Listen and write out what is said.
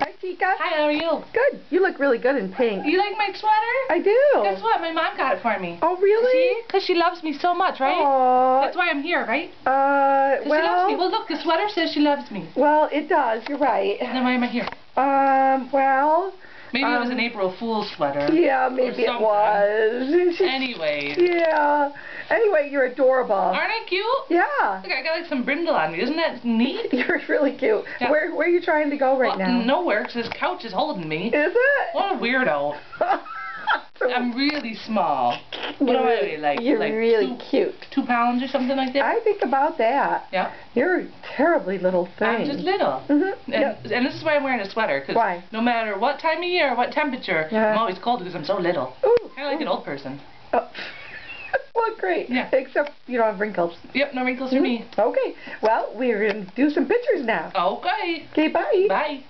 Hi, Chica. Hi, how are you? Good. You look really good in pink. You like my sweater? I do. Guess what? My mom got it for me. Oh, really? See? Because she loves me so much, right? Aww. That's why I'm here, right? Because she loves me. Well, look, the sweater says she loves me. Well, it does. You're right. Then why am I here? Well... Maybe it was an April Fool's sweater. Yeah, maybe it was. Anyways. Yeah. Anyway, you're adorable. Aren't I cute? Yeah. Look, I got like some brindle on me. Isn't that neat? You're really cute. Yeah. Where are you trying to go right now? Nowhere, because this couch is holding me. Is it? What a weirdo. I'm really small. What do I weigh? Like, you're really cute. 2 pounds or something like that? I think about that. Yeah. You're a terribly little thing. I'm just little. And this is why I'm wearing a sweater. Cause why? No matter what time of year or what temperature, I'm always cold because I'm so little. Kind of like an old person. Oh. Well, great. Yeah. Except you don't have wrinkles. Yep, no wrinkles for me. Okay. Well, we're going to do some pictures now. Okay. Okay, bye. Bye.